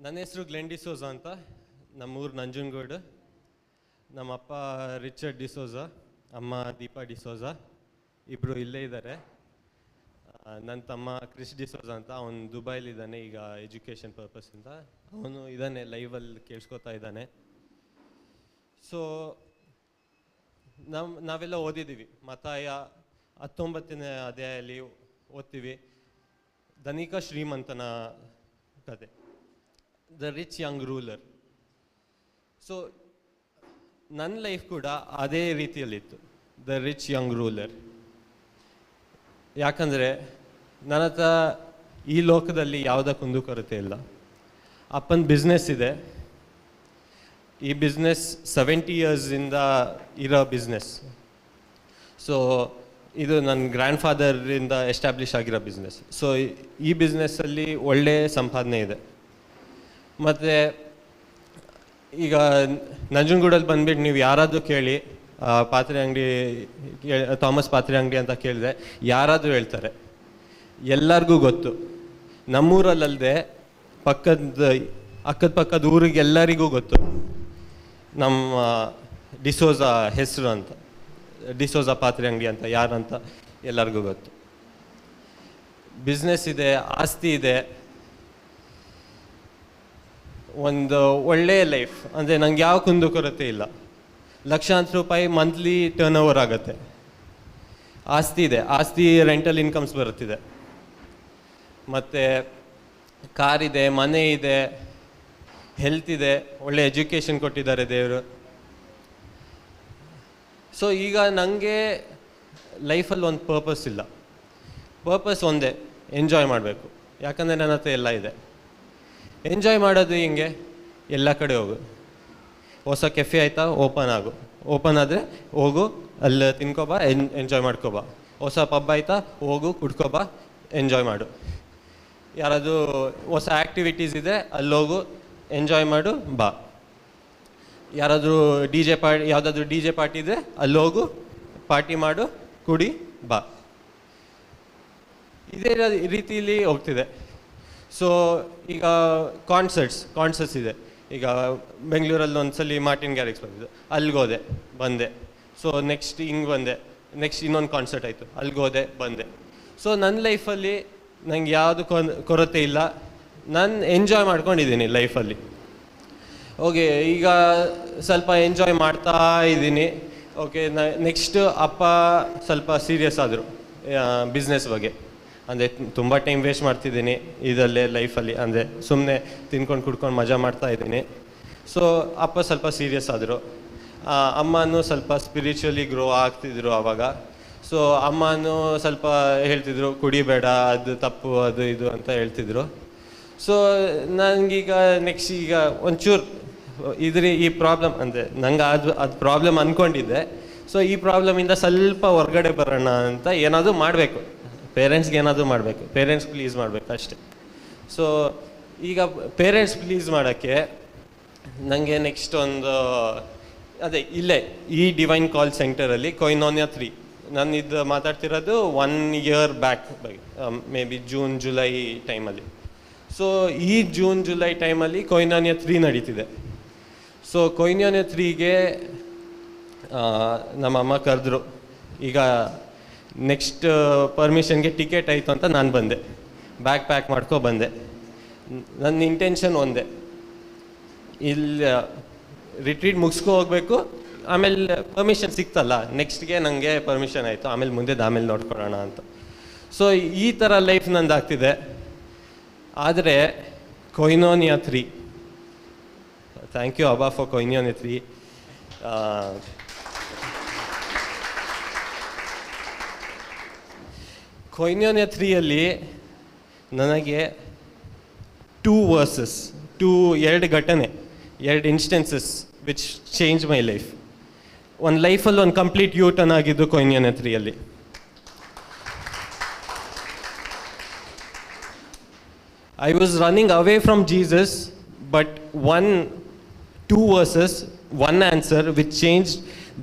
ನನ್ನ ಹೆಸರು ಗ್ಲೆನ್ ಡಿಸೋಜ ಅಂತ. ನಮ್ಮೂರು ನಂಜನಗೂಡು. ನಮ್ಮಪ್ಪ ರಿಚರ್ಡ್ ಡಿಸೋಜ, ಅಮ್ಮ ದೀಪಾ ಡಿಸೋಜ, ಇಬ್ಬರು ಇಲ್ಲೇ ಇದ್ದಾರೆ. ನನ್ನ ತಮ್ಮ ಕ್ರಿಸ್ ಡಿಸೋಜ ಅಂತ, ಅವನು ದುಬೈಲಿದ್ದಾನೆ ಈಗ ಎಜುಕೇಷನ್ ಪರ್ಪಸ್ಸಿಂದ. ಅವನು ಇದ್ದಾನೆ ಲೈವಲ್ಲಿ ಕೇಳಿಸ್ಕೊತಾ ಇದ್ದಾನೆ. ಸೊ ನಾವೆಲ್ಲ ಓದಿದ್ದೀವಿ. ಮತ್ತಾಯ 19ನೇ ಅಧ್ಯಾಯದಲ್ಲಿ ಓದ್ತೀವಿ, ಧನಿಕ ಶ್ರೀಮಂತನ ಕತೆ, the rich Young ruler. So ನನ್ನ ಲೈಫ್ ಕೂಡ ಅದೇ ರೀತಿಯಲ್ಲಿತ್ತು, ದ ರಿಚ್ ಯಂಗ್ ರೂಲರ್. ಯಾಕಂದರೆ ನನ್ನ ಹತ್ರ ಈ ಲೋಕದಲ್ಲಿ ಯಾವುದೇ ಕುಂದುಕೊರತೆ ಇಲ್ಲ. ಅಪ್ಪನ ಬಿಸ್ನೆಸ್ ಇದೆ. ಈ ಬಿಸ್ನೆಸ್ 70 ಇಯರ್ಸಿಂದ ಇರೋ ಬಿಸ್ನೆಸ್. ಸೊ ಇದು ನನ್ನ ಗ್ರ್ಯಾಂಡ್ ಫಾದರಿಂದ ಎಸ್ಟಾಬ್ಲಿಷ್ ಆಗಿರೋ ಬಿಸ್ನೆಸ್. ಸೊ ಈ ಬಿಸ್ನೆಸ್ಸಲ್ಲಿ ಒಳ್ಳೆಯ ಸಂಪಾದನೆ ಇದೆ. ಮತ್ತು ಈಗ ನಂಜನಗೂಡಲ್ಲಿ ಬಂದುಬಿಟ್ಟು ನೀವು ಯಾರಾದರೂ ಕೇಳಿ, ಪಾತ್ರೆ ಅಂಗಡಿ ಥಾಮಸ್ ಪಾತ್ರೆ ಅಂಗಡಿ ಅಂತ ಕೇಳಿದ್ರೆ ಯಾರಾದರೂ ಹೇಳ್ತಾರೆ. ಎಲ್ಲರಿಗೂ ಗೊತ್ತು. ನಮ್ಮೂರಲ್ಲದೆ ಅಕ್ಕದ ಊರಿಗೆ ಎಲ್ಲರಿಗೂ ಗೊತ್ತು ನಮ್ಮ ಡಿಸೋಜ ಹೆಸರು ಅಂತ, ಡಿಸೋಜ ಪಾತ್ರೆ ಅಂಗಡಿ ಅಂತ ಯಾರಂತ ಎಲ್ಲರಿಗೂ ಗೊತ್ತು. ಬಿಸ್ನೆಸ್ ಇದೆ, ಆಸ್ತಿ ಇದೆ, ಒಂದು ಒಳ್ಳೆಯ ಲೈಫ್. ಅಂದರೆ ನಂಗೆ ಯಾವ ಕುಂದುಕೊರತೆ ಇಲ್ಲ. ಲಕ್ಷಾಂತರ ರೂಪಾಯಿ ಮಂತ್ಲಿ ಟರ್ನ್ ಓವರ್ ಆಗುತ್ತೆ. ಆಸ್ತಿ ಇದೆ, ಆಸ್ತಿ ರೆಂಟಲ್ ಇನ್ಕಮ್ಸ್ ಬರುತ್ತಿದೆ. ಮತ್ತು ಕಾರಿದೆ, ಮನೆ ಇದೆ, ಹೆಲ್ತ್ ಇದೆ, ಒಳ್ಳೆ ಎಜುಕೇಷನ್ ಕೊಟ್ಟಿದ್ದಾರೆ ದೇವರು. ಸೊ ಈಗ ನನಗೆ ಲೈಫಲ್ಲಿ ಒಂದು ಪರ್ಪಸ್ ಇಲ್ಲ. ಪರ್ಪಸ್ ಒಂದೇ, ಎಂಜಾಯ್ ಮಾಡಬೇಕು. ಯಾಕಂದರೆ ನನ್ನ ಹತ್ರ ಎಲ್ಲ ಇದೆ. ಎಂಜಾಯ್ ಮಾಡೋದು ಹಿಂಗೆ, ಎಲ್ಲ ಕಡೆ ಹೋಗು. ಹೊಸ ಕೆಫೆ ಆಯಿತಾ, ಓಪನ್ ಆಗು. ಓಪನ್ ಆದರೆ ಹೋಗು, ಅಲ್ಲಿ ತಿನ್ಕೊಬಾ, ಎಂಜಾಯ್ ಮಾಡ್ಕೊಬಾ. ಹೊಸ ಪಬ್ ಆಯಿತಾ, ಹೋಗು, ಕುಡ್ಕೊಬಾ, ಎಂಜಾಯ್ ಮಾಡು. ಯಾರಾದರೂ ಹೊಸ ಆ್ಯಕ್ಟಿವಿಟೀಸ್ ಇದೆ, ಅಲ್ಲೋಗು, ಎಂಜಾಯ್ ಮಾಡು, ಬಾ. ಯಾರಾದರೂ ಯಾವುದಾದ್ರೂ ಡಿ ಜೆ ಪಾರ್ಟಿ ಇದೆ, ಅಲ್ಲೋಗು, ಪಾರ್ಟಿ ಮಾಡು, ಕುಡಿ, ಬಾ. ಇದೇ ರೀತಿಯಲ್ಲಿ ಹೋಗ್ತಿದೆ. ಸೊ ಈಗ ಕಾನ್ಸರ್ಟ್ಸ್ ಇದೆ. ಈಗ ಬೆಂಗಳೂರಲ್ಲಿ ಒಂದ್ಸಲಿ ಮಾರ್ಟಿನ್ ಗ್ಯಾರಿಕ್ಸ್ ಬಂದಿದ್ದು, ಅಲ್ಲಿಗೋದೆ, ಬಂದೆ. ಸೊ ನೆಕ್ಸ್ಟ್ ಹಿಂಗೆ ಬಂದೆ, ನೆಕ್ಸ್ಟ್ ಇನ್ನೊಂದು ಕಾನ್ಸರ್ಟ್ ಆಯಿತು, ಅಲ್ಲಿಗೋದೆ, ಬಂದೆ. ಸೊ ನನ್ನ ಲೈಫಲ್ಲಿ ನಂಗೆ ಯಾವುದು ಕೊರತೆ ಇಲ್ಲ. ನಾನು ಎಂಜಾಯ್ ಮಾಡ್ಕೊಂಡಿದ್ದೀನಿ ಲೈಫಲ್ಲಿ. ಓಕೆ, ಈಗ ಸ್ವಲ್ಪ ಎಂಜಾಯ್ ಮಾಡ್ತಾ ಇದ್ದೀನಿ. ಓಕೆ, ನೆಕ್ಸ್ಟ್ ಅಪ್ಪ ಸ್ವಲ್ಪ ಸೀರಿಯಸ್ ಆದರು ಬಿಸ್ನೆಸ್ ಬಗ್ಗೆ. ಅಂದರೆ ತುಂಬ ಟೈಮ್ ವೇಸ್ಟ್ ಮಾಡ್ತಿದ್ದೀನಿ ಇದರಲ್ಲೇ ಲೈಫಲ್ಲಿ. ಅಂದರೆ ಸುಮ್ಮನೆ ತಿನ್ಕೊಂಡು ಕುಡ್ಕೊಂಡು ಮಜಾ ಮಾಡ್ತಾ ಇದ್ದೀನಿ. ಸೊ ಅಪ್ಪ ಸ್ವಲ್ಪ ಸೀರಿಯಸ್ ಆದರು. ಅಮ್ಮನೂ ಸ್ವಲ್ಪ ಸ್ಪಿರಿಚುವಲಿ ಗ್ರೋ ಆಗ್ತಿದ್ರು ಆವಾಗ. ಸೊ ಅಮ್ಮನೂ ಸ್ವಲ್ಪ ಹೇಳ್ತಿದ್ರು, ಕುಡಿಬೇಡ, ಅದು ತಪ್ಪು, ಅದು ಇದು ಅಂತ ಹೇಳ್ತಿದ್ರು. ಸೊ ನನಗೀಗ ನೆಕ್ಸ್ಟ್ ಈಗ ಒಂಚೂರು ಈ ಪ್ರಾಬ್ಲಮ್, ಅಂದರೆ ನಂಗೆ ಅದು ಪ್ರಾಬ್ಲಮ್ ಅಂದ್ಕೊಂಡಿದ್ದೆ. ಸೊ ಈ ಪ್ರಾಬ್ಲಮಿಂದ ಸ್ವಲ್ಪ ಹೊರಗಡೆ ಬರೋಣ ಅಂತ ಏನಾದರೂ ಮಾಡಬೇಕು, ಪೇರೆಂಟ್ಸ್ಗೆ ಏನಾದರೂ ಮಾಡಬೇಕು, ಪೇರೆಂಟ್ಸ್ ಪ್ಲೀಸ್ ಮಾಡಬೇಕು ಅಷ್ಟೆ. ಸೊ ಈಗ ಪೇರೆಂಟ್ಸ್ ಪ್ಲೀಸ್ ಮಾಡೋಕ್ಕೆ ನನಗೆ ನೆಕ್ಸ್ಟ್ ಒಂದು ಅದೇ ಇಲ್ಲೇ ಈ ಡಿವೈನ್ ಕಾಲ್ ಸೆಂಟರಲ್ಲಿ ಕೊಯ್ನೋನಿಯಾ 3 ನಾನು ಇದು ಮಾತಾಡ್ತಿರೋದು 1 year ಬ್ಯಾಕ್ ಬಗ್ಗೆ, ಮೇ ಬಿ ಜೂನ್-ಜುಲೈ ಟೈಮಲ್ಲಿ. ಸೊ ಈ ಜೂನ್-ಜುಲೈ ಟೈಮಲ್ಲಿ ಕೊಯ್ನೋನಿಯಾ 3 ನಡೀತಿದೆ. ಸೊ ಕೊಯ್ನೋನಿಯಾ 3ಗೆ ನಮ್ಮಮ್ಮ ಕರೆದ್ರು. ಈಗ ನೆಕ್ಸ್ಟ್ ಪರ್ಮಿಷನ್ಗೆ ಟಿಕೆಟ್ ಆಯಿತು ಅಂತ ನಾನು ಬಂದೆ, ಬ್ಯಾಗ್ ಪ್ಯಾಕ್ ಮಾಡ್ಕೊ ಬಂದೆ. ನನ್ನ ಇಂಟೆನ್ಷನ್ ಒಂದೇ, ಇಲ್ಲಿ ರಿಟ್ರೀಟ್ ಮುಗಿಸ್ಕೊ ಹೋಗಬೇಕು. ಆಮೇಲೆ ಪರ್ಮಿಷನ್ ಸಿಕ್ತಲ್ಲ, ನೆಕ್ಸ್ಟ್ಗೆ ನನಗೆ ಪರ್ಮಿಷನ್ ಆಯಿತು, ಆಮೇಲೆ ಆಮೇಲೆ ನೋಡ್ಕೊಳ್ಳೋಣ ಅಂತ. ಸೊ ಈ ಥರ ಲೈಫ್ ನಂದು ಆಗ್ತಿದೆ. ಆದರೆ Koinonia 3, thank you Abba for Koinonia 3. ಕೊಯ್ನೋನಿಯಾ 3ಯಲ್ಲಿ ನನಗೆ 2 verses, 2 ಘಟನೆ, 2 instances which change my life. ಒಂದು ಲೈಫಲ್ಲಿ ಒಂದು ಕಂಪ್ಲೀಟ್ ಯೂ ಟರ್ನ್ ಆಗಿದ್ದು ಕೊಯ್ನೋನಿಯಾ 3ಯಲ್ಲಿ. I was running away from Jesus, but 2 verses, 1 answer which changed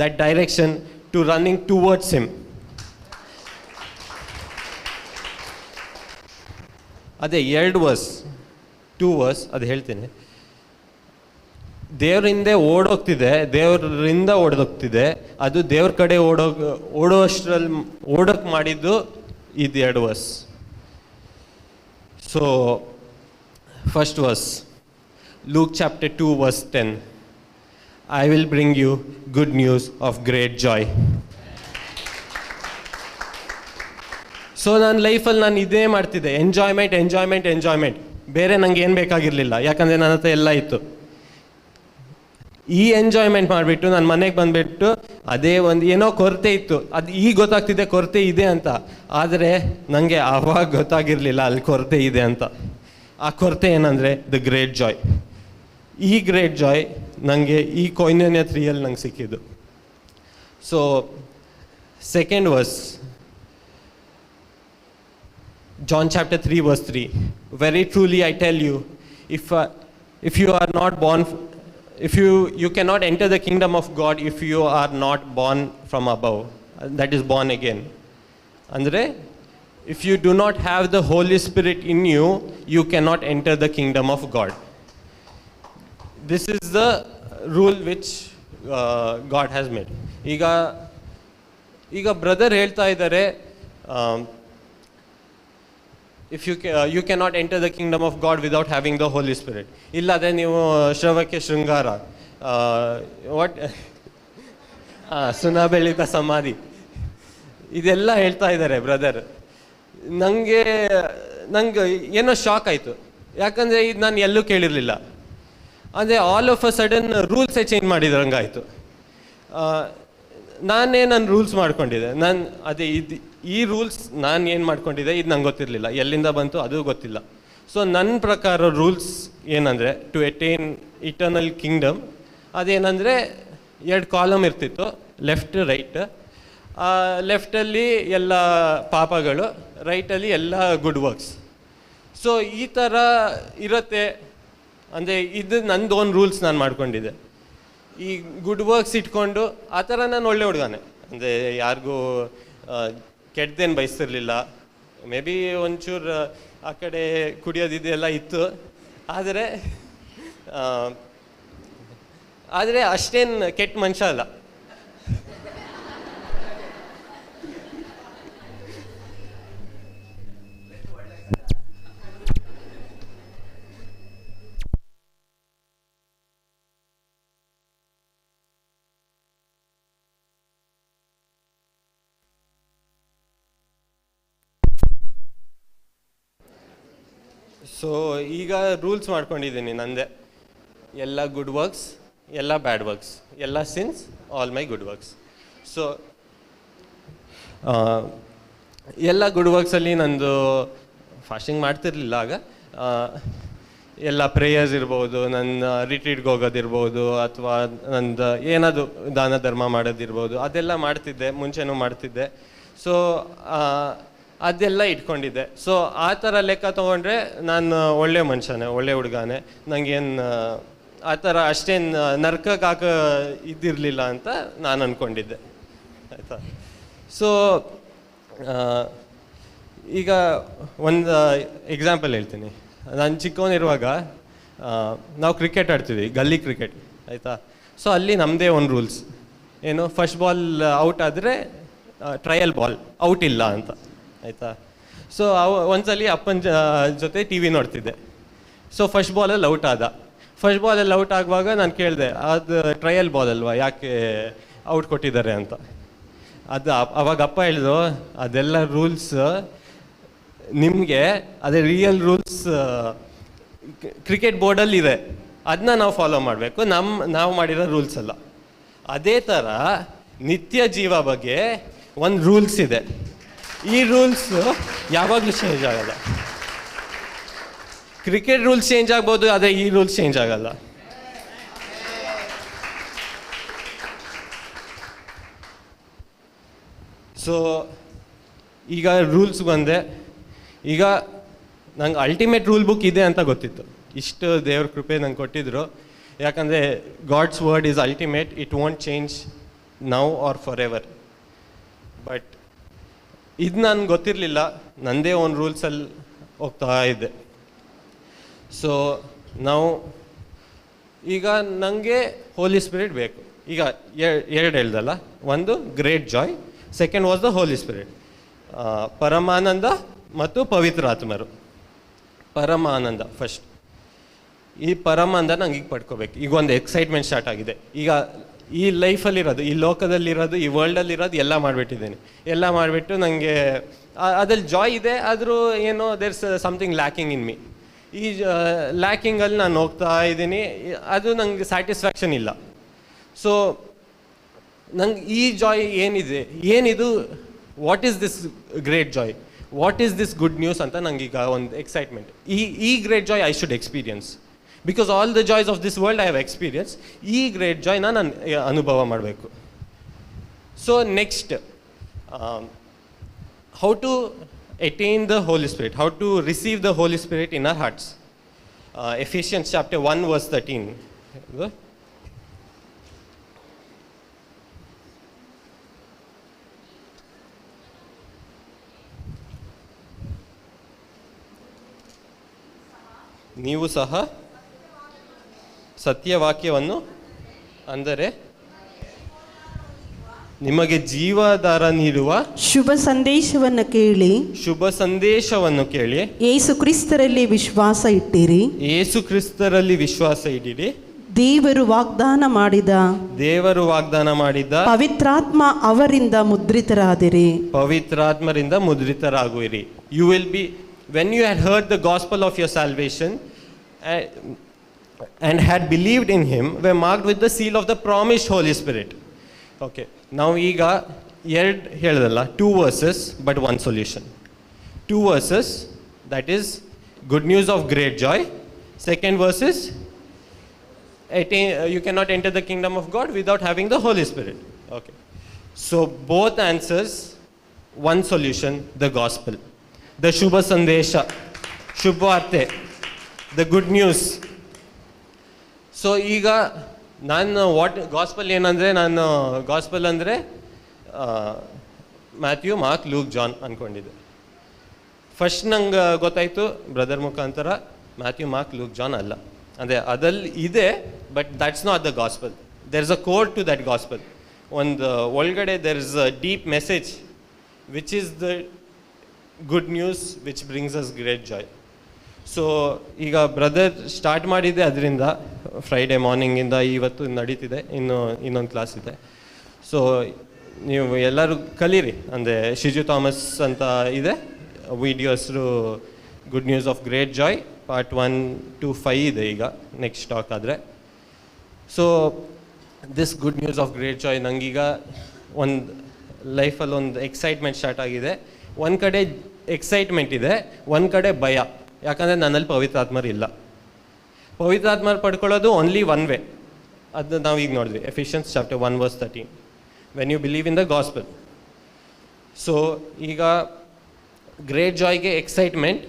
that direction to running towards him. ಅದೇ 2 ವರ್ಸ್. 2 ವರ್ಸ್ ಅದು ಹೇಳ್ತೀನಿ. ದೇವರಿಂದ ಓಡೋಗ್ತಿದೆ, ಅದು ದೇವ್ರ ಕಡೆ ಓಡೋಷ್ಟರಲ್ಲಿ ಓಡೋಕೆ ಮಾಡಿದ್ದು ಇದು 2 verse. So first verse, Luke chapter 2 verse 10. I will bring you good news of great joy. So ನನ್ನ ಲೈಫಲ್ಲಿ ನಾನು ಇದೇ ಮಾಡ್ತಿದ್ದೆ, ಎಂಜಾಯ್ಮೆಂಟ್. ಬೇರೆ ನಂಗೆ ಏನು ಬೇಕಾಗಿರಲಿಲ್ಲ, ಯಾಕಂದರೆ ನನ್ನ ಹತ್ರ ಎಲ್ಲ ಇತ್ತು. ಈ ಎಂಜಾಯ್ಮೆಂಟ್ ಮಾಡಿಬಿಟ್ಟು ನಾನು ಮನೆಗೆ ಬಂದುಬಿಟ್ಟು ಅದೇ ಒಂದು ಏನೋ ಕೊರತೆ ಇತ್ತು, ಅದು ಈಗ ಗೊತ್ತಾಗ್ತಿದೆ ಕೊರತೆ ಇದೆ ಅಂತ. ಆದರೆ ನನಗೆ ಆವಾಗ ಗೊತ್ತಾಗಿರಲಿಲ್ಲ ಅಲ್ಲಿ ಕೊರತೆ ಇದೆ ಅಂತ. ಆ ಕೊರತೆ ಏನಂದರೆ ದ ಗ್ರೇಟ್ ಜಾಯ್. ಈ ಗ್ರೇಟ್ ಜಾಯ್ ನನಗೆ ಈ ಕೊಯ್ನ್ಯ 3 ನಂಗೆ ಸಿಕ್ಕಿದ್ದು. So second verse, John chapter 3 verse 3. Very truly I tell you, if you are not born, you cannot enter the kingdom of God if you are not born from above. That is born again. Andre, if you do not have the Holy Spirit in you, you cannot enter the kingdom of God. This is the rule which God has made. ಈಗ brother ಹೇಳ್ತಾ ಇದ್ದಾರೆ, if you cannot enter the kingdom of God without having the Holy Spirit. ಇಲ್ಲದೆ ನೀವು ಶ್ರವಕ್ಕೆ ಶೃಂಗಾರ, what ಸುನಬೆಳಿತ ಸಮಾಧಿ, ಇದೆಲ್ಲ ಹೇಳ್ತಾ ಇದ್ದಾರೆ ಬ್ರದರ್. ನನಗೆ ಏನೋ ಶಾಕ್ ಆಯಿತು, ಯಾಕಂದರೆ ಇದು ನಾನು ಎಲ್ಲೂ ಕೇಳಿರಲಿಲ್ಲ. ಅಂದರೆ ಆಲ್ ಆಫ್ ಅ ಸಡನ್ ರೂಲ್ಸೇ ಚೇಂಜ್ ಮಾಡಿದ್ರಂಗಾಯಿತು. ನನ್ನ ರೂಲ್ಸ್ ಮಾಡ್ಕೊಂಡಿದ್ದೆ, ಈ ರೂಲ್ಸ್ ನಾನು ಏನು ಮಾಡ್ಕೊಂಡಿದ್ದೆ ಇದು ನಂಗೆ ಗೊತ್ತಿರಲಿಲ್ಲ, ಎಲ್ಲಿಂದ ಬಂತು ಅದು ಗೊತ್ತಿಲ್ಲ. ಸೊ ನನ್ನ ಪ್ರಕಾರ ರೂಲ್ಸ್ ಏನಂದರೆ ಟು ಅಟೈನ್ ಇಟರ್ನಲ್ ಕಿಂಗ್ಡಮ್, ಅದೇನಂದರೆ 2 ಕಾಲಮ್ ಇರ್ತಿತ್ತು, ಲೆಫ್ಟ್ ರೈಟ್. ಲೆಫ್ಟಲ್ಲಿ ಎಲ್ಲ ಪಾಪಗಳು, ರೈಟಲ್ಲಿ ಎಲ್ಲ ಗುಡ್ ವರ್ಕ್ಸ್. ಸೊ ಈ ಥರ ಇರುತ್ತೆ. ಅಂದರೆ ಇದು ನಂದು ಓನ್ ರೂಲ್ಸ್ ನಾನು ಮಾಡ್ಕೊಂಡಿದ್ದೆ. ಈ ಗುಡ್ ವರ್ಕ್ಸ್ ಇಟ್ಕೊಂಡು ಆ ಥರ ನಾನು ಒಳ್ಳೆ ಹುಡುಗನೇ, ಅಂದರೆ ಯಾರಿಗೂ ಕೆಟ್ಟದೇನು ಬಯಸ್ತಿರ್ಲಿಲ್ಲ. ಮೇ ಬಿ ಒಂಚೂರು ಆ ಕಡೆ ಕುಡಿಯೋದಿದೆಲ್ಲ ಇತ್ತು, ಆದರೆ ಅಷ್ಟೇನು ಕೆಟ್ಟ ಮನುಷ್ಯ ಅಲ್ಲ. ಸೊ ಈಗ ರೂಲ್ಸ್ ಮಾಡ್ಕೊಂಡಿದ್ದೀನಿ ನಂದೇ, ಎಲ್ಲ ಗುಡ್ ವರ್ಕ್ಸ್, ಎಲ್ಲ ಬ್ಯಾಡ್ ವರ್ಕ್ಸ್, ಎಲ್ಲ since, all my good works. So ಎಲ್ಲ ಗುಡ್ ವರ್ಕ್ಸಲ್ಲಿ ನಂದು ಫಾಸ್ಟಿಂಗ್ ಮಾಡ್ತಿರ್ಲಿಲ್ಲ ಆಗ. ಎಲ್ಲ ಪ್ರೇಯರ್ಸ್ ಇರ್ಬೋದು, ನನ್ನ ರಿಟ್ರೀಟ್ಗೆ ಹೋಗೋದಿರ್ಬೋದು, ಅಥವಾ ನಂದು ಏನಾದರೂ ದಾನ ಧರ್ಮ ಮಾಡೋದಿರ್ಬೋದು, ಅದೆಲ್ಲ ಮಾಡ್ತಿದ್ದೆ, ಮುಂಚೆನೂ ಮಾಡ್ತಿದ್ದೆ. ಸೊ ಅದೆಲ್ಲ ಇಟ್ಕೊಂಡಿದ್ದೆ. ಸೊ ಆ ಥರ ಲೆಕ್ಕ ತೊಗೊಂಡ್ರೆ ನಾನು ಒಳ್ಳೆ ಮನುಷ್ಯನೇ, ಒಳ್ಳೆ ಹುಡುಗನೇ. ನನಗೇನು ಆ ಥರ ಅಷ್ಟೇನು ನರ್ಕಕ್ಕೆ ಇದ್ದಿರಲಿಲ್ಲ ಅಂತ ನಾನು ಅಂದ್ಕೊಂಡಿದ್ದೆ, ಆಯಿತಾ. ಸೊ ಈಗ ಒಂದು ಎಕ್ಸಾಂಪಲ್ ಹೇಳ್ತೀನಿ. ನಾನು ಚಿಕ್ಕವನಿರುವಾಗ ನಾವು ಕ್ರಿಕೆಟ್ ಆಡ್ತಿದ್ವಿ, ಗಲ್ಲಿ ಕ್ರಿಕೆಟ್, ಆಯಿತಾ. ಸೊ ಅಲ್ಲಿ ನಮ್ಮದೇ ಒಂದು ರೂಲ್ಸ್ ಏನು, ಫಸ್ಟ್ ಬಾಲ್ ಔಟ್ ಆದರೆ ಟ್ರಯಲ್ ಬಾಲ್ ಔಟ್ ಇಲ್ಲ ಅಂತ, ಆಯಿತಾ. ಸೊ ಒಂದ್ಸಲಿ ಅಪ್ಪನ ಜೊತೆ ಟಿ ವಿ ನೋಡ್ತಿದ್ದೆ. ಸೊ ಫಸ್ಟ್ ಬಾಲಲ್ಲಿ ಔಟ್ ಆದ. ಫಸ್ಟ್ ಬಾಲಲ್ಲಿ ಔಟ್ ಆಗುವಾಗ ನಾನು ಕೇಳಿದೆ, ಅದು ಟ್ರಯಲ್ ಬಾಲ್ ಅಲ್ವಾ, ಯಾಕೆ ಔಟ್ ಕೊಟ್ಟಿದ್ದಾರೆ ಅಂತ. ಅವಾಗ ಅಪ್ಪ ಹೇಳಿದ್ರು, ಅದೆಲ್ಲ ರೂಲ್ಸ್ ನಿಮಗೆ, ಅದೇ ರಿಯಲ್ ರೂಲ್ಸ್ ಕ್ರಿಕೆಟ್ ಬೋರ್ಡಲ್ಲಿದೆ, ಅದನ್ನ ನಾವು ಫಾಲೋ ಮಾಡಬೇಕು, ನಾವು ಮಾಡಿರೋ ರೂಲ್ಸ್ ಅಲ್ಲ. ಅದೇ ಥರ ನಿತ್ಯ ಜೀವ ಬಗ್ಗೆ ಒಂದು ರೂಲ್ಸ್ ಇದೆ. ಈ ರೂಲ್ಸ್ ಯಾವಾಗಲೂ ಚೇಂಜ್ ಆಗಲ್ಲ. ಕ್ರಿಕೆಟ್ ರೂಲ್ಸ್ ಚೇಂಜ್ ಆಗ್ಬೋದು, ಆದರೆ ಈ ರೂಲ್ಸ್ ಚೇಂಜ್ ಆಗಲ್ಲ. ಸೊ ಈಗ ರೂಲ್ಸ್ ಬಂದೆ. ಈಗ ನಂಗೆ ಅಲ್ಟಿಮೇಟ್ ರೂಲ್ ಬುಕ್ ಇದೆ ಅಂತ ಗೊತ್ತಿತ್ತು. ಇಷ್ಟು ದೇವ್ರ ಕೃಪೆ ನಂಗೆ ಕೊಟ್ಟಿದ್ರು. ಯಾಕಂದರೆ God's word is ultimate, it won't change now or forever. But ಇದು ನನಗೆ ಗೊತ್ತಿರಲಿಲ್ಲ, ನನ್ನದೇ ಒಂದು ರೂಲ್ಸಲ್ಲಿ ಹೋಗ್ತಾ ಇದ್ದೆ. ಸೊ ನಾವು ಈಗ ನನಗೆ ಹೋಲಿ ಸ್ಪಿರಿಟ್ ಬೇಕು. ಈಗ ಎರಡು ಹೇಳ್ದಲ್ಲ, ಒಂದು great joy, second was the Holy Spirit. ಪರಮಾನಂದ ಮತ್ತು ಪವಿತ್ರಾತ್ಮರು. ಪರಮಾನಂದ ಫಸ್ಟ್. ಈ ಪರಮಾನಂದ ನಂಗೆ ಈಗ ಪಡ್ಕೋಬೇಕು. ಈಗ ಒಂದು ಎಕ್ಸೈಟ್ಮೆಂಟ್ ಸ್ಟಾರ್ಟ್ ಆಗಿದೆ. ಈಗ ಈ ಲೈಫಲ್ಲಿರೋದು, ಈ ಲೋಕದಲ್ಲಿರೋದು, ಈ ವರ್ಲ್ಡಲ್ಲಿರೋದು ಎಲ್ಲ ಮಾಡಿಬಿಟ್ಟಿದ್ದೀನಿ. ಎಲ್ಲ ಮಾಡಿಬಿಟ್ಟು ನನಗೆ ಅದ್ರಲ್ಲಿ ಜಾಯ್ ಇದೆ, ಆದರೂ ಏನೋ there's something lacking in me. ಈ ಲ್ಯಾಕಿಂಗಲ್ಲಿ ನಾನು ಹೋಗ್ತಾ ಇದ್ದೀನಿ, ಅದು ನಂಗೆ ಸ್ಯಾಟಿಸ್ಫ್ಯಾಕ್ಷನ್ ಇಲ್ಲ. ಸೊ ನಂಗೆ ಈ ಜಾಯ್ ಏನಿದು, what is this great joy, what is this good news ಅಂತ ನಂಗೀಗ ಒಂದು ಎಕ್ಸೈಟ್ಮೆಂಟ್. ಈ great joy I should experience, because all the joys of this world I have experience. ಈ ಗ್ರೇಟ್ ಜಾಯ್ನ ನಾನು ಅನುಭವ ಮಾಡಬೇಕು. So next, how to attain the Holy Spirit, how to receive the Holy Spirit in our hearts. Ephesians chapter 1 verse 13. ನೀವು ಸಹ ಸತ್ಯವಾಕ್ಯವನ್ನು, ಅಂದರೆ ನಿಮಗೆ ಜೀವಾಧಾರ ನೀಡುವ ಶುಭ ಸಂದೇಶವನ್ನು ಕೇಳಿ ಯೇಸು ಕ್ರಿಸ್ತರಲ್ಲಿ ವಿಶ್ವಾಸ ಇಟ್ಟಿರಿ. ದೇವರು ವಾಗ್ದಾನ ಮಾಡಿದ ಪವಿತ್ರಾತ್ಮ ಅವರಿಂದ ಮುದ್ರಿತರಾಗುವಿರಿ. You will be, when you had heard the gospel of your salvation and had believed in him, were marked with the seal of the promised Holy Spirit. Okay, ನಾವು ಈಗ ಎರಡು ಹೇಳಿದಲ್ಲ, 2 verses but 1 solution. 2 verses, that is good news of great joy. Second verse is you cannot enter the kingdom of God without having the Holy Spirit. Okay, so both answers, one solution, the gospel, the shubha sandesha, shubhvarte, the good news. So ಈಗ ನಾನು gospel ಏನಂದರೆ, ನಾನು gospel ಅಂದರೆ Matthew, mark, luke, John ಅಂದ್ಕೊಂಡಿದ್ದೆ. First ನಂಗೆ ಗೊತ್ತಾಯಿತು brother ಮುಖಾಂತರ, Matthew, mark, luke, John ಅಲ್ಲ, ಅಂದರೆ ಅದಲ್ಲಿ ಇದೆ, but that's not the gospel. There is a core to that gospel. ಒಂದು ಒಳಗಡೆ there is a deep message which is the good news which brings us great joy. So ಈಗ brother start ಮಾಡಿದ್ದೆ ಅದರಿಂದ, Friday ಮಾರ್ನಿಂಗಿಂದ ಇವತ್ತು ನಡೀತಿದೆ, ಇನ್ನೊಂದು class ಇದೆ. So ನೀವು ಎಲ್ಲರೂ ಕಲೀರಿ. ಅಂದರೆ ಶಿಜು ಥಾಮಸ್ ಅಂತ ಇದೆ ವಿಡಿಯೋ ಹೆಸರು, good news of great Joy part 1 to 5 ಇದೆ ಈಗ ನೆಕ್ಸ್ಟ್ ಟಾಕ್ ಆದರೆ. So this good news of great Joy ನನಗೀಗ ಒಂದು ಲೈಫಲ್ಲಿ ಒಂದು ಎಕ್ಸೈಟ್ಮೆಂಟ್ ಸ್ಟಾರ್ಟ್ ಆಗಿದೆ. ಒಂದು ಕಡೆ ಎಕ್ಸೈಟ್ಮೆಂಟ್ ಇದೆ, ಒಂದು ಕಡೆ ಭಯ. ಯಾಕಂದರೆ ನನ್ನಲ್ಲಿ ಪವಿತ್ರಾತ್ಮರು ಇಲ್ಲ. ಪವಿತ್ರಾತ್ಮರು ಪಡ್ಕೊಳ್ಳೋದು ಓನ್ಲಿ ಒನ್ ವೇ. ಅದು ನಾವು ಈಗ ನೋಡಿದ್ವಿ, Ephesians chapter 1 verse 13, when you believe in the gospel. So ಈಗ ಗ್ರೇಟ್ ಜಾಯ್ಗೆ excitement,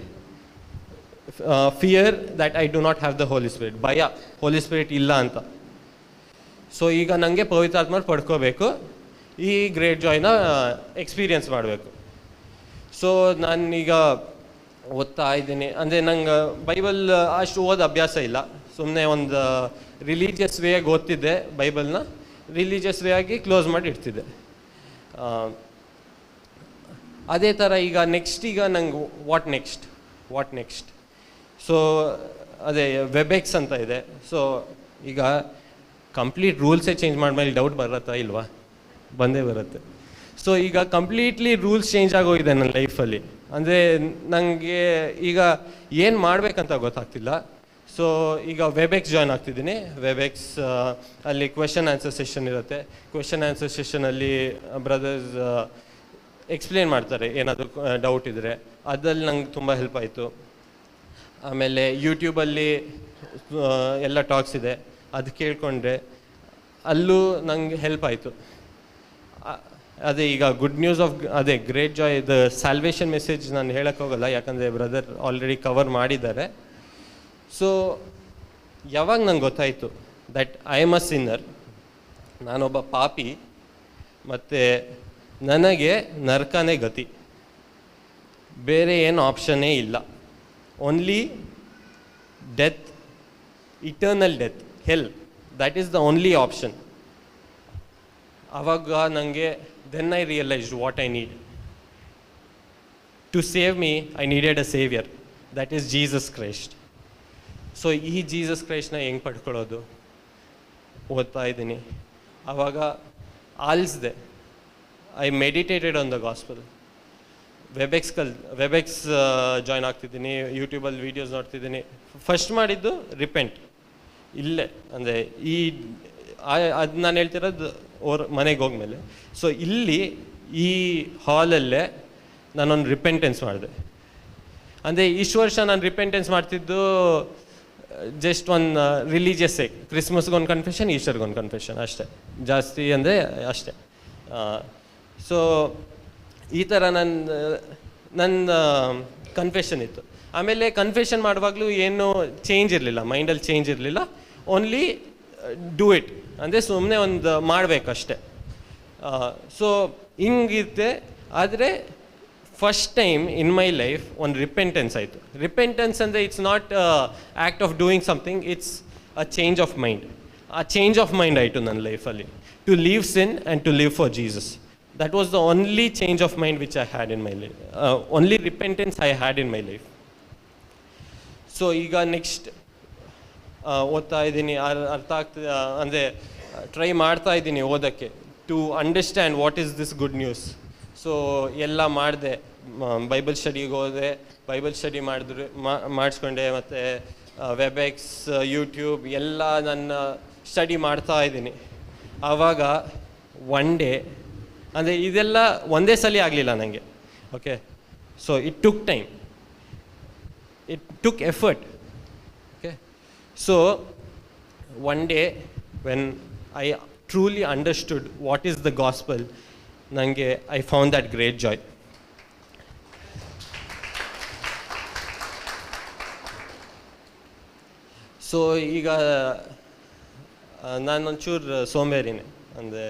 fear that I do not have the Holy Spirit, ಭಯ ಹೋಲಿ ಸ್ಪಿರಿಟ್ ಇಲ್ಲ ಅಂತ. ಸೊ ಈಗ ನನಗೆ ಪವಿತ್ರಾತ್ಮರು ಪಡ್ಕೋಬೇಕು, ಈ ಗ್ರೇಟ್ ಜಾಯ್ನ ಎಕ್ಸ್ಪೀರಿಯನ್ಸ್ ಮಾಡಬೇಕು. ಸೊ ನಾನೀಗ ಓದ್ತಾ ಇದ್ದೀನಿ. ಅಂದರೆ ನಂಗೆ ಬೈಬಲ್ ಅಷ್ಟು ಓದೋ ಅಭ್ಯಾಸ ಇಲ್ಲ, ಸುಮ್ಮನೆ ಒಂದು ರಿಲೀಜಿಯಸ್ ವೇಯಾಗಿ ಓದ್ತಿದ್ದೆ. ಬೈಬಲ್ನ ರಿಲೀಜಿಯಸ್ ವೇ ಆಗಿ ಕ್ಲೋಸ್ ಮಾಡಿ ಇಡ್ತಿದ್ದೆ. ಅದೇ ಥರ ಈಗ ಈಗ ನಂಗೆ ವಾಟ್ ನೆಕ್ಸ್ಟ್. ಸೊ ಅದೇ ವೆಬೆಕ್ಸ್ ಅಂತ ಇದೆ. ಸೊ ಈಗ ಕಂಪ್ಲೀಟ್ ರೂಲ್ಸೇ ಚೇಂಜ್ ಮಾಡಿದ್ಮೇಲೆ ಡೌಟ್ ಬರುತ್ತಾ ಇಲ್ವಾ? ಬಂದೇ ಬರುತ್ತೆ. ಸೊ ಈಗ ಕಂಪ್ಲೀಟ್ಲಿ ರೂಲ್ಸ್ ಚೇಂಜ್ ಆಗೋಗಿದೆ ನನ್ನ ಲೈಫಲ್ಲಿ. ಅಂದರೆ ನನಗೆ ಈಗ ಏನು ಮಾಡಬೇಕಂತ ಗೊತ್ತಾಗ್ತಿಲ್ಲ. ಸೊ ಈಗ ವೆಬೆಕ್ಸ್ ಜಾಯ್ನ್ ಆಗ್ತಿದ್ದೀನಿ. ವೆಬೆಕ್ಸ್ ಅಲ್ಲಿ ಕ್ವೆಶನ್ ಆನ್ಸರ್ ಸೆಷನ್ ಇರುತ್ತೆ. ಕ್ವೆಶನ್ ಆನ್ಸರ್ ಸೆಷನಲ್ಲಿ ಬ್ರದರ್ಸ್ ಎಕ್ಸ್ಪ್ಲೇನ್ ಮಾಡ್ತಾರೆ ಏನಾದರೂ ಡೌಟ್ ಇದ್ದರೆ. ಅದ್ರಲ್ಲಿ ನಂಗೆ ತುಂಬ ಹೆಲ್ಪ್ ಆಯಿತು. ಆಮೇಲೆ ಯೂಟ್ಯೂಬಲ್ಲಿ ಎಲ್ಲ ಟಾಕ್ಸ್ ಇದೆ, ಅದು ಕೇಳಿಕೊಂಡ್ರೆ ಅಲ್ಲೂ ನಂಗೆ ಹೆಲ್ಪ್ ಆಯಿತು. ಅದೇ ಈಗ ಗುಡ್ ನ್ಯೂಸ್ ಆಫ್ ಅದೇ great Joy the salvation message ನಾನು ಹೇಳೋಕ್ಕೋಗಲ್ಲ, ಯಾಕಂದರೆ ಬ್ರದರ್ ಆಲ್ರೆಡಿ ಕವರ್ ಮಾಡಿದ್ದಾರೆ. ಸೊ ಯಾವಾಗ ನಂಗೆ ಗೊತ್ತಾಯಿತು that I am a Sinner, ನಾನೊಬ್ಬ ಪಾಪಿ, ಮತ್ತು ನನಗೆ ನರಕನೇ ಗತಿ, ಬೇರೆ ಏನು ಆಪ್ಷನ್ನೇ ಇಲ್ಲ. Only death, eternal death, hell, that is the only option. ಆವಾಗ ನನಗೆ then I realised what I need. To save me I needed a saviour, that is Jesus Christ. So ಈ ಜೀಸಸ್ ಕ್ರೈಸ್ಟ್ನ ಹೆಂಗೆ ಪಡ್ಕೊಳ್ಳೋದು ಓದ್ತಾ ಇದ್ದೀನಿ. ಆವಾಗ ಆಲಿಸಿದೆ. I meditated on the gospel. Webex join ಆಗ್ತಿದ್ದೀನಿ, ಯೂಟ್ಯೂಬಲ್ಲಿ ವೀಡಿಯೋಸ್ ನೋಡ್ತಿದ್ದೀನಿ. ಫಸ್ಟ್ ಮಾಡಿದ್ದು ರಿಪೆಂಟ್ ಇಲ್ಲೇ, ಅಂದರೆ ಅದು ನಾನು ಹೇಳ್ತಿರೋದು ಅವ್ರ ಮನೆಗೆ ಹೋಗ್ಮೇಲೆ. ಸೊ ಇಲ್ಲಿ ಈ ಹಾಲಲ್ಲೇ ನಾನೊಂದು ರಿಪೆಂಟೆನ್ಸ್ ಮಾಡಿದೆ. ಅಂದರೆ ಇಷ್ಟು ವರ್ಷ ನಾನು ರಿಪೆಂಟೆನ್ಸ್ ಮಾಡ್ತಿದ್ದು ಜಸ್ಟ್ ಒಂದು ರಿಲಿಜಿಯಸ್ ಸೇ, ಕ್ರಿಸ್ಮಸ್ಗೊಂದು ಕನ್ಫೆಷನ್, ಈಸ್ಟರ್ಗೊಂದು ಕನ್ಫೆಷನ್ ಅಷ್ಟೇ, ಜಾಸ್ತಿ ಅಂದರೆ ಅಷ್ಟೇ. ಸೊ ಈ ಥರ ನನ್ನ ಕನ್ಫೆಷನ್ ಇತ್ತು. ಆಮೇಲೆ ಕನ್ಫೆಷನ್ ಮಾಡುವಾಗಲೂ ಏನೂ ಚೇಂಜ್ ಇರಲಿಲ್ಲ, ಮೈಂಡಲ್ಲಿ ಚೇಂಜ್ ಇರಲಿಲ್ಲ. ಓನ್ಲಿ ಡೂ ಇಟ್, ಅಂದರೆ ಸುಮ್ಮನೆ ಒಂದು ಮಾಡಬೇಕಷ್ಟೆ. ಸೊ ಹಿಂಗಿರುತ್ತೆ. ಆದರೆ first time in my life ಒಂದು ರಿಪೆಂಟೆನ್ಸ್ ಆಯಿತು. ರಿಪೆಂಟೆನ್ಸ್ ಅಂದರೆ it's not act of doing something, it's a change of mind. ಆ ಚೇಂಜ್ ಆಫ್ ಮೈಂಡ್ ಆಯಿತು ನನ್ನ ಲೈಫಲ್ಲಿ, to leave sin and to live for Jesus. That was the only change of mind which I had in my life. Only repentance I had in my life. So ಈಗ next ಓದ್ತಾ ಇದ್ದೀನಿ, ಅರ್ಥ ಆಗ್ತದೆ, ಅಂದರೆ try ಮಾಡ್ತಾ ಇದ್ದೀನಿ ಓದೋಕ್ಕೆ, to understand what is this good news. So ಎಲ್ಲ ಮಾಡಿದೆ, ಬೈಬಲ್ ಸ್ಟಡಿಗೆ ಹೋದೆ, ಬೈಬಲ್ ಸ್ಟಡಿ ಮಾಡಿಸ್ಕೊಂಡೆ, ಮತ್ತು ವೆಬೆಕ್ಸ್, ಯೂಟ್ಯೂಬ್ ಎಲ್ಲ ನನ್ನ ಸ್ಟಡಿ ಮಾಡ್ತಾ ಇದ್ದೀನಿ. ಆವಾಗ ಒನ್ ಡೇ, ಅಂದರೆ ಇದೆಲ್ಲ ಒಂದೇ ಸಲ ಆಗಲಿಲ್ಲ ನನಗೆ. Okay, so it took time, it took effort. Okay, so one day when I truly understood what is the gospel, ನನಗೆ I found that great joy. So ಈಗ ನಾನೊಂಚೂರು ಸೋಂಬೇರಿನೇ, ಅಂದರೆ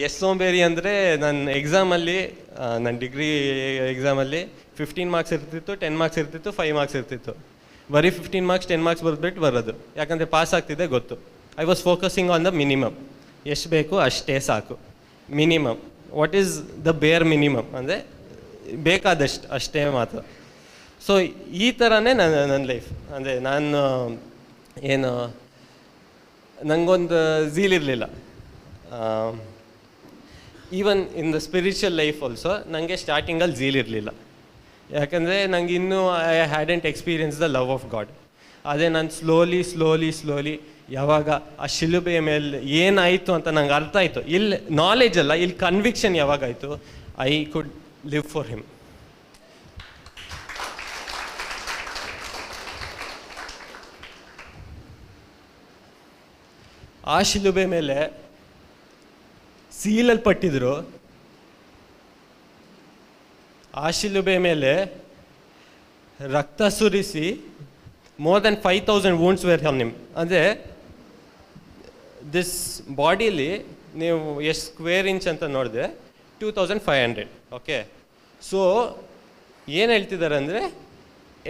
ಎಷ್ಟು ಸೋಂಬೇರಿ ಅಂದರೆ ನನ್ನ ಎಕ್ಸಾಮಲ್ಲಿ, ನನ್ನ ಡಿಗ್ರಿ ಎಕ್ಸಾಮಲ್ಲಿ 15 ಮಾರ್ಕ್ಸ್ ಇರ್ತಿತ್ತು, 10 ಮಾರ್ಕ್ಸ್ ಇರ್ತಿತ್ತು, 5 ಮಾರ್ಕ್ಸ್ ಇರ್ತಿತ್ತು. ಬರೀ 15 ಮಾರ್ಕ್ಸ್ 10 ಮಾರ್ಕ್ಸ್ ಬರೆದ್ಬಿಟ್ಟು ಬರೋದು, ಯಾಕಂದರೆ ಪಾಸ್ ಆಗ್ತಿದೆ ಗೊತ್ತು. I was focusing on the minimum, ಎಷ್ಟು ಬೇಕು ಅಷ್ಟೇ ಸಾಕು, ಮಿನಿಮಮ್. ವಾಟ್ ಈಸ್ ದ ಬೇರ್ ಮಿನಿಮಮ್, ಅಂದರೆ ಬೇಕಾದಷ್ಟು ಅಷ್ಟೇ ಮಾತ್ರ. ಸೊ ಈ ಥರನೇ ನನ್ನ ಲೈಫ್. ಅಂದರೆ ನಾನು ಏನು, ನನಗೊಂದು ಝೀಲ್ ಇರಲಿಲ್ಲ. Even in the spiritual life also ನನಗೆ ಸ್ಟಾರ್ಟಿಂಗಲ್ಲಿ ಝೀಲ್ ಇರಲಿಲ್ಲ, ಯಾಕಂದರೆ ನನಗೆ ಇನ್ನೂ I hadn't experience the love of god. ಅದೇ ನಾನು ಸ್ಲೋಲಿ ಯಾವಾಗ ಆ ಶಿಲುಬೆಯ ಮೇಲೆ ಏನಾಯಿತು ಅಂತ ನಂಗೆ ಅರ್ಥ ಆಯಿತು. ಇಲ್ಲಿ ನಾಲೆಜ್ ಅಲ್ಲ, ಇಲ್ಲಿ ಕನ್ವಿಕ್ಷನ್ ಯಾವಾಗಾಯಿತು, I could live for him. ಆ ಶಿಲುಬೆ ಮೇಲೆ ಸೀಲಲ್ಪಟ್ಟಿದ್ರು, ಆ ಶಿಲುಬೆ ಮೇಲೆ ರಕ್ತ ಸುರಿಸಿ more than 5,000 wounds were on him. ಅಂದರೆ ದಿಸ್ ಬಾಡಿಲಿ ನೀವು ಎಷ್ಟು ಸ್ಕ್ವೇರ್ ಇಂಚ್ ಅಂತ ನೋಡಿದೆ, 2,500. ಓಕೆ, ಸೊ ಏನು ಹೇಳ್ತಿದ್ದಾರೆ ಅಂದರೆ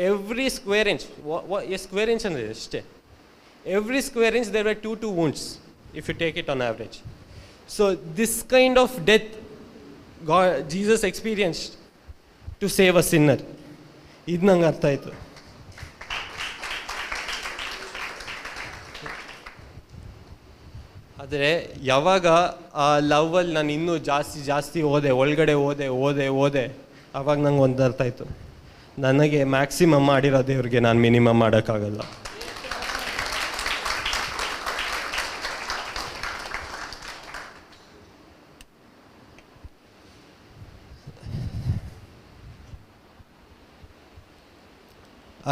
ಎವ್ರಿ ಸ್ಕ್ವೇರ್ ಇಂಚ್, ಎಷ್ಟು ಸ್ಕ್ವೇರ್ ಇಂಚ್ ಅಂದರೆ ಅಷ್ಟೇ, every square inch there were 2 wounds if you take it on average. So this kind of death Jesus experienced to save a sinner. ಇದು ನಂಗೆ ಅರ್ಥ ಆಯಿತು. ಆದರೆ ಯಾವಾಗ ಆ ಲವ್ವಲ್ಲಿ ನಾನು ಇನ್ನೂ ಜಾಸ್ತಿ ಒಳಗಡೆ ಓದೆ ಆವಾಗ ನಂಗೆ ಒಂದು ಅರ್ಥ ಆಯಿತು, ನನಗೆ ಮ್ಯಾಕ್ಸಿಮಮ್ ಮಾಡಿರೋ ದೇವ್ರಿಗೆ ನಾನು ಮಿನಿಮಮ್ ಮಾಡೋಕ್ಕಾಗಲ್ಲ.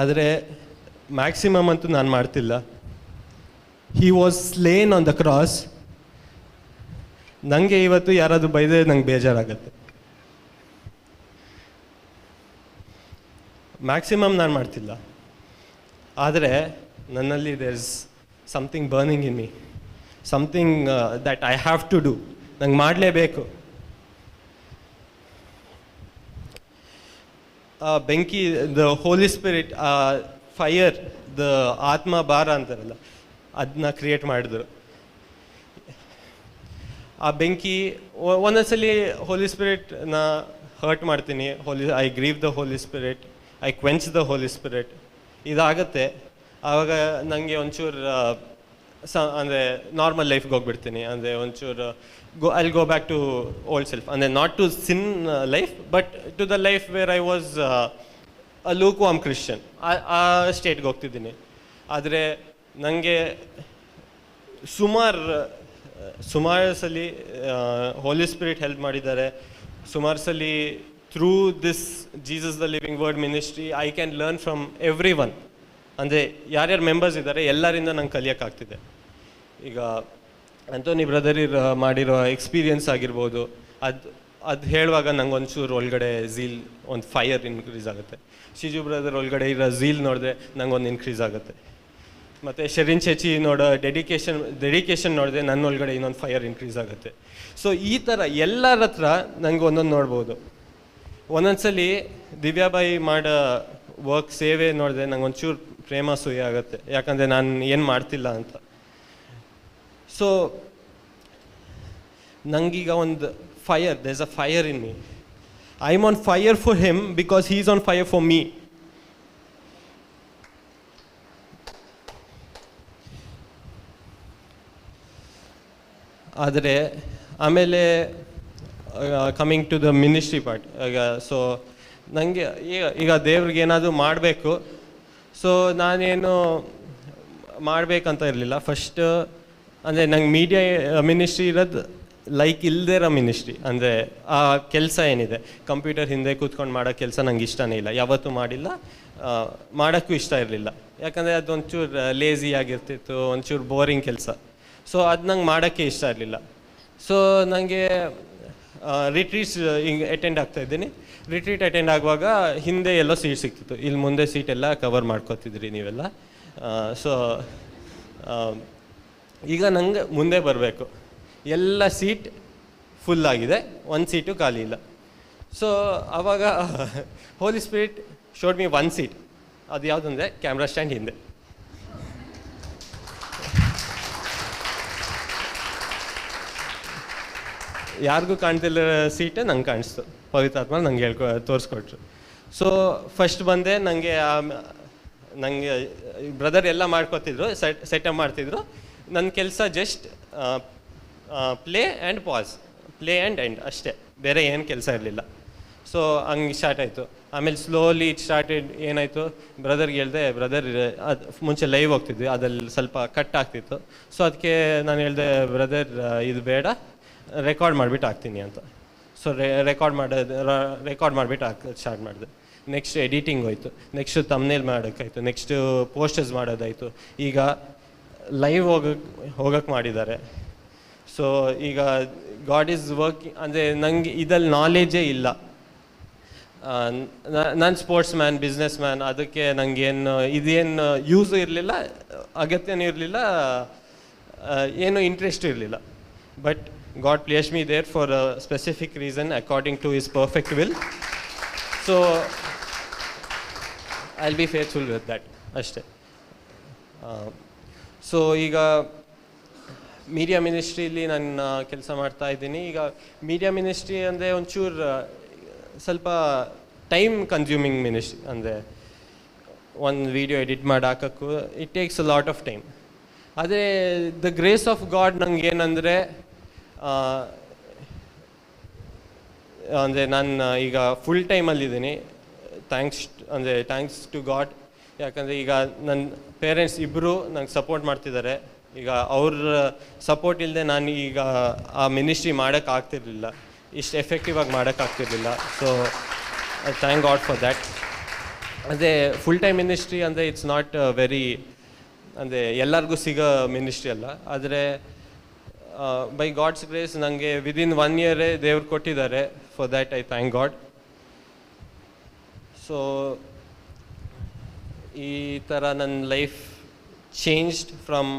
ಆದರೆ ಮ್ಯಾಕ್ಸಿಮಮ್ ಅಂತೂ ನಾನು ಮಾಡ್ತಿಲ್ಲ. He was slain on the cross. ನನಗೆ ಇವತ್ತು ಯಾರಾದರೂ ಬೈದರೆ ನಂಗೆ ಬೇಜಾರಾಗತ್ತೆ. ಮ್ಯಾಕ್ಸಿಮಮ್ ನಾನು ಮಾಡ್ತಿಲ್ಲ, ಆದರೆ ನನ್ನಲ್ಲಿ there is something burning in me, something that I have to do. ನಂಗೆ ಮಾಡಲೇಬೇಕು. ಬೆಂಕಿ, the Holy Spirit, fire, the ಆತ್ಮ ಭಾರ ಅಂತಾರಲ್ಲ, ಅದನ್ನ ಕ್ರಿಯೇಟ್ ಮಾಡಿದ್ರು. ಆ ಬೆಂಕಿ ಒಂದೊಂದ್ಸಲಿ ಹೋಲಿ ಸ್ಪಿರಿಟ್ನ ಹರ್ಟ್ ಮಾಡ್ತೀನಿ, I grieve the Holy Spirit, I quench the Holy Spirit, ಇದಾಗತ್ತೆ. ಆವಾಗ ನನಗೆ ಒಂಚೂರು ಅಂದರೆ ನಾರ್ಮಲ್ ಲೈಫ್ಗೆ ಹೋಗ್ಬಿಡ್ತೀನಿ. ಅಂದರೆ ಒಂಚೂರು I go back to old self, ಅಂದರೆ not to sin life but to the life where I was a lukewarm Christian, ಆ ಸ್ಟೇಟ್ಗೆ ಹೋಗ್ತಿದ್ದೀನಿ. ಆದರೆ ನನಗೆ ಸುಮಾರು ಸಲ ಹೋಲಿ ಸ್ಪಿರಿಟ್ ಹೆಲ್ಪ್ ಮಾಡಿದ್ದಾರೆ. ಸುಮಾರು ಸಲ through this Jesus the living word ministry I can learn from every one. ಅಂದರೆ ಯಾರ್ಯಾರು ಮೆಂಬರ್ಸ್ ಇದ್ದಾರೆ ಎಲ್ಲರಿಂದ ನಂಗೆ ಕಲಿಯೋಕ್ಕಾಗ್ತಿದೆ. ಈಗ ಆಂಥೋನಿ ಬ್ರದರ್ ಮಾಡಿರೋ ಎಕ್ಸ್ಪೀರಿಯನ್ಸ್ ಆಗಿರ್ಬೋದು, ಅದು ಹೇಳುವಾಗ ನಂಗೆ ಒಂಚೂರು ಒಳಗಡೆ ಝೀಲ್, ಒಂದು ಫೈರ್ ಇನ್ಕ್ರೀಸ್ ಆಗುತ್ತೆ. ಶಿಜು ಬ್ರದರ್ ಒಳಗಡೆ ಇರೋ ಝೀಲ್ ನೋಡಿದ್ರೆ ನಂಗೆ ಒಂದು ಇನ್ಕ್ರೀಸ್ ಆಗುತ್ತೆ. ಮತ್ತು ಶರೀನ್ ಚೇಚಿ ನೋಡೋ ಡೆಡಿಕೇಶನ್ ನೋಡಿದ್ರೆ ನನ್ನ ಒಳಗಡೆ ಇನ್ನೊಂದು ಫೈರ್ ಇನ್ಕ್ರೀಸ್ ಆಗುತ್ತೆ. ಸೊ ಈ ಥರ ಎಲ್ಲರ ಹತ್ರ ನಂಗೆ ಒಂದೊಂದು ನೋಡ್ಬೋದು. ಒಂದೊಂದ್ಸಲಿ ದಿವ್ಯಾಬಾಯಿ ಮಾಡೋ ವರ್ಕ್, ಸೇವೆ ನೋಡಿದ್ರೆ ನಂಗೆ ಒಂಚೂರು ಪ್ರೇಮ ಸೂಯ ಆಗುತ್ತೆ, ಯಾಕಂದರೆ ನಾನು ಏನು ಮಾಡ್ತಿಲ್ಲ ಅಂತ. ಸೊ ನಂಗೀಗ ಒಂದು fire, there is a fire in me. I am on fire for him because he is on fire for me. ಆದರೆ ಆಮೇಲೆ coming to the ministry part, so ನನಗೆ ಈಗ ದೇವ್ರಿಗೆ ಏನಾದರೂ ಮಾಡಬೇಕು. ಸೊ ನಾನೇನು ಮಾಡಬೇಕಂತ ಇರಲಿಲ್ಲ ಫಸ್ಟ್. ಅಂದರೆ ನಂಗೆ ಮೀಡಿಯಾ ಮಿನಿಸ್ಟ್ರಿ ಇರೋದು ಲೈಕ್ ಇಲ್ಲದೇ ಇರೋ ಮಿನಿಸ್ಟ್ರಿ. ಅಂದರೆ ಆ ಕೆಲಸ ಏನಿದೆ, ಕಂಪ್ಯೂಟರ್ ಹಿಂದೆ ಕೂತ್ಕೊಂಡು ಮಾಡೋ ಕೆಲಸ ನಂಗೆ ಇಷ್ಟನೇ ಇಲ್ಲ, ಯಾವತ್ತೂ ಮಾಡಿಲ್ಲ, ಮಾಡೋಕ್ಕೂ ಇಷ್ಟ ಇರಲಿಲ್ಲ. ಯಾಕಂದರೆ ಅದು ಒಂಚೂರು ಲೇಝಿ ಆಗಿರ್ತಿತ್ತು, ಒಂಚೂರು ಬೋರಿಂಗ್ ಕೆಲಸ. ಸೊ ಅದು ನಂಗೆ ಮಾಡೋಕ್ಕೆ ಇಷ್ಟ ಇರಲಿಲ್ಲ. ಸೊ ನನಗೆ ರಿಟ್ರೀಟ್ಸ್ ಹಿಂಗೆ ಅಟೆಂಡ್ ಆಗ್ತಾಯಿದ್ದೀನಿ. ರಿಟ್ರೀಟ್ ಅಟೆಂಡ್ ಆಗುವಾಗ ಹಿಂದೆ ಎಲ್ಲೋ ಸೀಟ್ ಸಿಗ್ತಿತ್ತು, ಇಲ್ಲಿ ಮುಂದೆ ಸೀಟೆಲ್ಲ ಕವರ್ ಮಾಡ್ಕೋತಿದ್ರಿ ನೀವೆಲ್ಲ. ಸೊ ಈಗ ನಂಗೆ ಮುಂದೆ ಬರಬೇಕು, ಎಲ್ಲ ಸೀಟ್ ಫುಲ್ ಆಗಿದೆ, ಒಂದು ಸೀಟು ಖಾಲಿ ಇಲ್ಲ. ಸೊ ಆವಾಗ Holy Spirit showed me one seat. ಅದು ಯಾವುದಂದರೆ ಕ್ಯಾಮ್ರಾ ಸ್ಟ್ಯಾಂಡ್ ಹಿಂದೆ. ಯಾರಿಗೂ ಕಾಣ್ತಿಲ್ಲ ಸೀಟೇ ನಂಗೆ ಕಾಣಿಸ್ತು. ಪವಿತ್ರಾತ್ಮ ನಂಗೆ ತೋರಿಸ್ಕೊಟ್ರು. ಸೊ ಫಸ್ಟ್ ಬಂದೆ, ನನಗೆ ಬ್ರದರ್ ಎಲ್ಲ ಮಾಡ್ಕೊತಿದ್ರು, ಸೆಟಪ್ ಮಾಡ್ತಿದ್ರು. ನನ್ನ ಕೆಲಸ just play and pass, play and end ಅಷ್ಟೇ, ಬೇರೆ ಏನು ಕೆಲಸ ಇರಲಿಲ್ಲ. ಸೊ ಹಂಗೆ ಸ್ಟಾರ್ಟ್ ಆಯಿತು. ಆಮೇಲೆ ಸ್ಲೋಲಿ ಇಟ್ ಸ್ಟಾರ್ಟೆಡ್. ಏನಾಯಿತು, ಬ್ರದರ್ಗೆ ಹೇಳಿದೆ, ಬ್ರದರ್ ಅದು ಮುಂಚೆ ಲೈವ್ ಹೋಗ್ತಿದ್ವಿ, ಅದಲ್ಲಿ ಸ್ವಲ್ಪ ಕಟ್ ಆಗ್ತಿತ್ತು. ಸೊ ಅದಕ್ಕೆ ನಾನು ಹೇಳಿದೆ, ಬ್ರದರ್ ಇದು ಬೇಡ, ರೆಕಾರ್ಡ್ ಮಾಡಿಬಿಟ್ಟು ಹಾಕ್ತೀನಿ ಅಂತ. ಸೊ ರೆಕಾರ್ಡ್ ಮಾಡಿಬಿಟ್ಟು ಸ್ಟಾರ್ಟ್ ಮಾಡಿದೆ. ನೆಕ್ಸ್ಟ್ ಎಡಿಟಿಂಗ್ ಹೋಯ್ತು, ನೆಕ್ಸ್ಟ್ ತಮ್ನೇಲ್ ಮಾಡೋಕ್ಕಾಯ್ತು, ನೆಕ್ಸ್ಟು ಪೋಸ್ಟರ್ಸ್ ಮಾಡೋದಾಯಿತು. ಈಗ ಲೈವ್ ಹೋಗಕ್ಕೆ ಮಾಡಿದ್ದಾರೆ. ಸೊ ಈಗ ಗಾಡ್ ಈಸ್ ವರ್ಕಿಂಗ್. ಅಂದರೆ ನನಗೆ ಇದಲ್ಲಿ ನಾಲೆಜೇ ಇಲ್ಲ. ನಾನು ಸ್ಪೋರ್ಟ್ಸ್ ಮ್ಯಾನ್, ಬಿಸ್ನೆಸ್ ಮ್ಯಾನ್, ಅದಕ್ಕೆ ನನಗೇನು ಇದೇನು ಯೂಸು ಇರಲಿಲ್ಲ, ಅಗತ್ಯನೂ ಇರಲಿಲ್ಲ, ಏನೂ ಇಂಟ್ರೆಸ್ಟು ಇರಲಿಲ್ಲ. But God placed me there for a specific reason according to His perfect will. So I'll be faithful with that. ಅಷ್ಟೇ. ಸೊ ಈಗ ಮೀಡಿಯಾ ಮಿನಿಸ್ಟ್ರಿಲಿ ನಾನು ಕೆಲಸ ಮಾಡ್ತಾ ಇದ್ದೀನಿ. ಈಗ ಮೀಡಿಯಾ ಮಿನಿಸ್ಟ್ರಿ ಅಂದರೆ ಒಂಚೂರು ಸ್ವಲ್ಪ ಟೈಮ್ ಕನ್ಸ್ಯೂಮಿಂಗ್ ಮಿನಿಸ್ಟ್ರಿ. ಅಂದರೆ ಒಂದು ವೀಡಿಯೋ ಎಡಿಟ್ ಮಾಡಿ ಹಾಕೋಕ್ಕೂ it takes a lot of time. ಆದರೆ ದ ಗ್ರೇಸ್ ಆಫ್ ಗಾಡ್ ನಂಗೆ ಏನಂದರೆ, ಅಂದರೆ ನಾನು ಈಗ ಫುಲ್ ಟೈಮಲ್ಲಿದ್ದೀನಿ. Thanks to God. ಯಾಕಂದರೆ ಈಗ ನನ್ನ ಪೇರೆಂಟ್ಸ್ ಇಬ್ಬರು ನಂಗೆ ಸಪೋರ್ಟ್ ಮಾಡ್ತಿದ್ದಾರೆ. ಈಗ ಅವ್ರ ಸಪೋರ್ಟ್ ಇಲ್ಲದೆ ನಾನು ಈಗ ಆ ಮಿನಿಸ್ಟ್ರಿ ಮಾಡೋಕ್ಕಾಗ್ತಿರ್ಲಿಲ್ಲ, ಇಷ್ಟು ಎಫೆಕ್ಟಿವ್ ಆಗಿ ಮಾಡೋಕ್ಕಾಗ್ತಿರ್ಲಿಲ್ಲ. So thank God for that. ಅದೇ ಫುಲ್ ಟೈಮ್ ಮಿನಿಸ್ಟ್ರಿ ಅಂದರೆ ಇಟ್ಸ್ ನಾಟ್ ವೆರಿ, ಅಂದರೆ ಎಲ್ಲರಿಗೂ ಸಿಗೋ ಮಿನಿಸ್ಟ್ರಿ ಅಲ್ಲ. ಆದರೆ ಬೈ ಗಾಡ್ಸ್ ಗ್ರೇಸ್ ನನಗೆ ವಿದಿನ್ 1 year ದೇವ್ರು ಕೊಟ್ಟಿದ್ದಾರೆ. For that I thank God. So ಈ ಥರ ನನ್ನ life changed from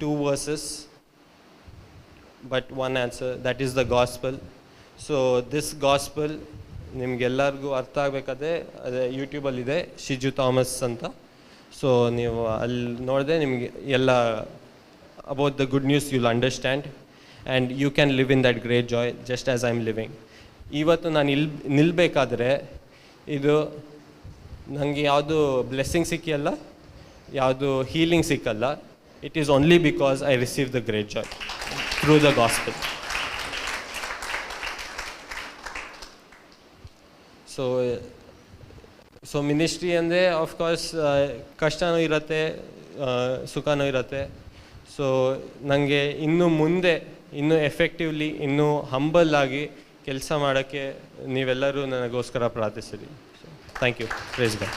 2 verses but one answer, that is the gospel. So this gospel ನಿಮಗೆಲ್ಲರಿಗೂ ಅರ್ಥ ಆಗಬೇಕಾದ್ರೆ ಅದೇ ಯೂಟ್ಯೂಬಲ್ಲಿದೆ ಶಿಜು ಥಾಮಸ್ ಅಂತ. ಸೊ ನೀವು ಅಲ್ಲಿ ನೋಡಿದ್ರೆ ನಿಮಗೆ ಎಲ್ಲ about the good news you'll understand and you can live in that great joy just as I am living. ಇವತ್ತು ನಾನು ನಿಲ್ಲಬೇಕಾದ್ರೆ ಇದು ನನಗೆ ಯಾವುದು ಬ್ಲೆಸ್ಸಿಂಗ್ ಸಿಕ್ಕಿಲ್ಲ, ಯಾವುದು ಹೀಲಿಂಗ್ ಸಿಕ್ಕಲ್ಲ. It is only because I receive the great Joy through the gospel. So ministry ಅಂದರೆ of course ಕಷ್ಟನೂ ಇರುತ್ತೆ, ಸುಖನೂ ಇರುತ್ತೆ. ಸೊ ನನಗೆ ಇನ್ನು ಮುಂದೆ ಇನ್ನೂ ಎಫೆಕ್ಟಿವ್ಲಿ ಇನ್ನೂ ಹಂಬಲ್ ಆಗಿ ಕೆಲಸ ಮಾಡೋಕ್ಕೆ ನೀವೆಲ್ಲರೂ ನನಗೋಸ್ಕರ ಪ್ರಾರ್ಥಿಸಿರಿ. Thank you. Praise god.